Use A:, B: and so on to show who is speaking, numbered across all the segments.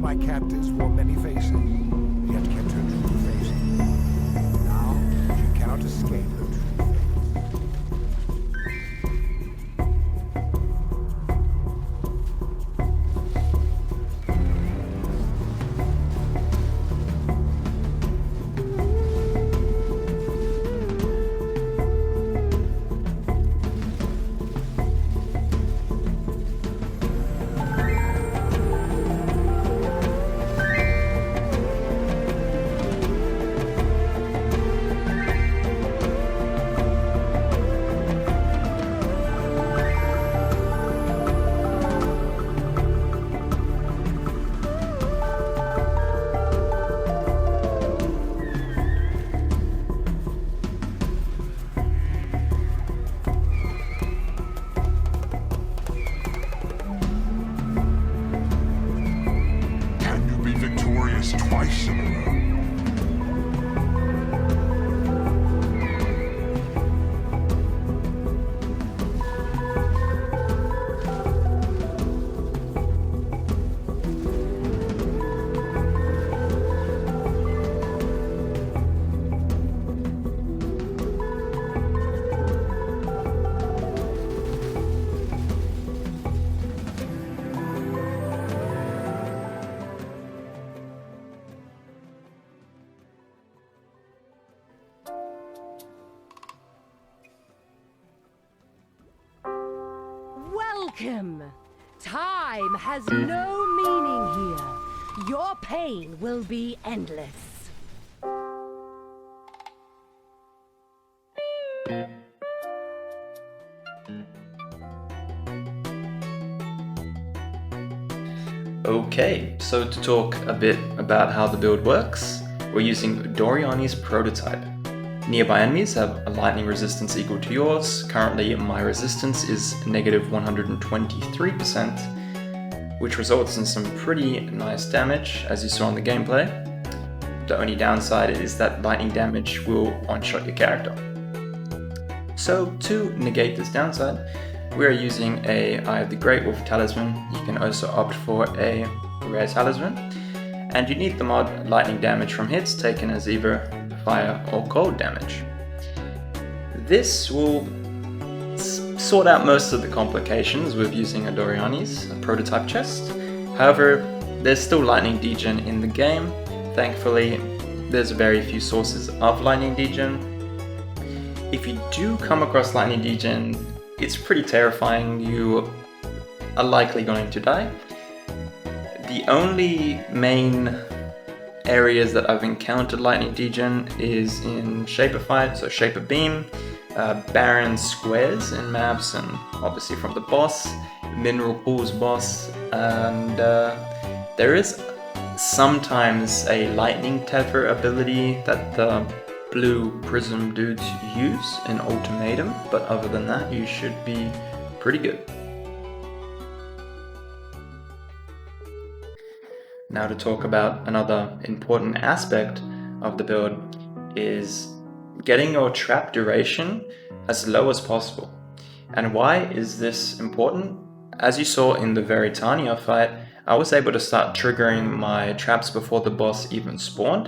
A: My captives wore many faces, yet kept her true face. Now she cannot escape her true face.
B: Twice in a row.
C: Welcome! Time has no meaning here. Your pain will be endless.
D: Okay, so to talk a bit about how the build works, we're using Doryani's prototype. Nearby enemies have a lightning resistance equal to yours. Currently, my resistance is negative 123%, which results in some pretty nice damage, as you saw in the gameplay. The only downside is that lightning damage will one-shot your character. So, to negate this downside, we are using a Eye of the Great Wolf talisman. You can also opt for a rare talisman. And you need the mod lightning damage from hits taken as either fire or cold damage. This will sort out most of the complications with using a Doryani's prototype chest. However, there's still lightning degen in the game. Thankfully, there's very few sources of lightning degen. If you do come across lightning degen, it's pretty terrifying. You are likely going to die. The only main areas that I've encountered lightning degen is in Shaper Fight, so Shaper Beam, barren squares in maps, and obviously from the boss, Mineral Pools boss, and there is sometimes a lightning tether ability that the blue prism dudes use in Ultimatum, but other than that, you should be pretty good. Now to talk about another important aspect of the build is getting your trap duration as low as possible. And why is this important? As you saw in the Veritania fight, I was able to start triggering my traps before the boss even spawned,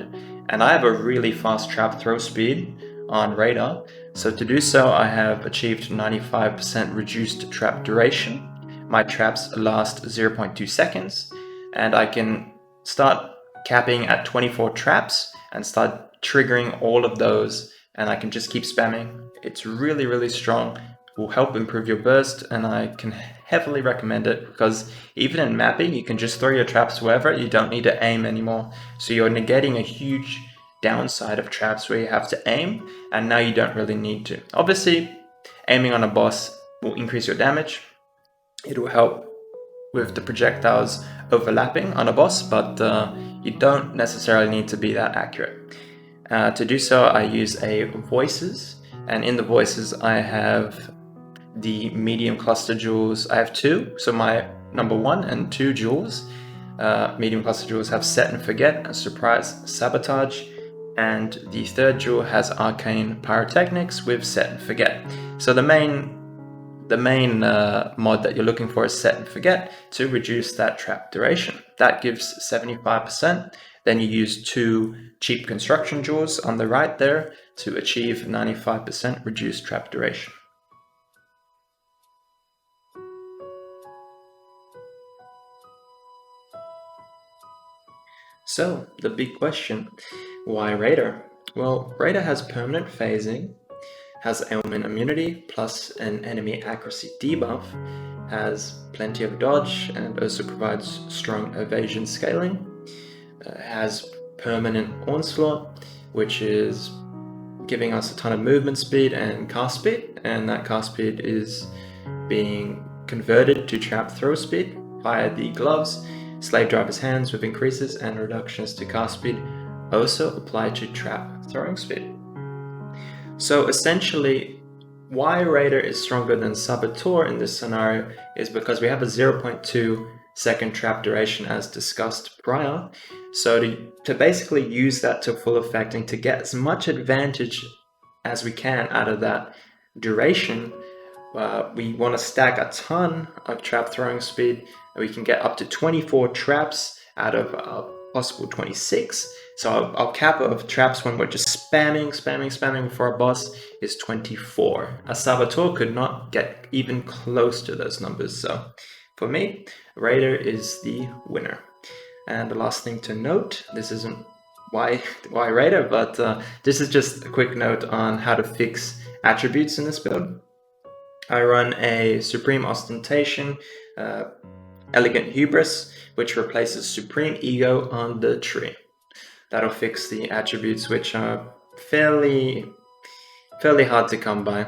D: and I have a really fast trap throw speed on radar, so to do so I have achieved 95% reduced trap duration. My traps last 0.2 seconds, and I can start capping at 24 traps and start triggering all of those, and I can just keep spamming. It's really, really strong. It will help improve your burst, and I can heavily recommend it because even in mapping, you can just throw your traps wherever. You don't need to aim anymore. So you're negating a huge downside of traps where you have to aim, and now you don't really need to. Obviously, aiming on a boss will increase your damage. It will help with the projectiles overlapping on a boss, but you don't necessarily need to be that accurate. To do so, I use a voices, and in the voices I have the medium cluster jewels. I have two, so my number 1 and 2 jewels. Medium cluster jewels have Set and Forget and Surprise Sabotage, and the third jewel has Arcane Pyrotechnics with Set and Forget. So the main the main mod that you're looking for is Set and Forget to reduce that trap duration. That gives 75%. Then you use 2 cheap construction jewels on the right there to achieve 95% reduced trap duration. So, the big question, why Raider? Well, Raider has permanent phasing, has ailment immunity plus an enemy accuracy debuff, has plenty of dodge and also provides strong evasion scaling, has permanent onslaught, which is giving us a ton of movement speed and cast speed, and that cast speed is being converted to trap throw speed via the gloves. Slave driver's hands with increases and reductions to cast speed also apply to trap throwing speed. So essentially, why Raider is stronger than Saboteur in this scenario is because we have a 0.2 second trap duration as discussed prior. So to basically use that to full effect and to get as much advantage as we can out of that duration, we want to stack a ton of trap throwing speed. We can get up to 24 traps out of a possible 26. So our cap of traps when we're just spamming before our boss is 24. A Saboteur could not get even close to those numbers. So for me, Raider is the winner. And the last thing to note, this isn't why Raider, but this is just a quick note on how to fix attributes in this build. I run a Supreme Ostentation, Elegant Hubris, which replaces Supreme Ego on the tree. That'll fix the attributes, which are fairly hard to come by.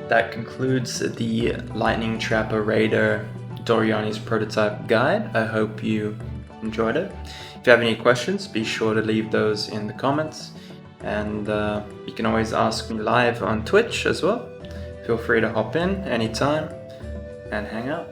D: That concludes the Lightning Trapper Raider Doryani's prototype guide. I hope you enjoyed it. If you have any questions, be sure to leave those in the comments. And you can always ask me live on Twitch as well. Feel free to hop in anytime and hang out.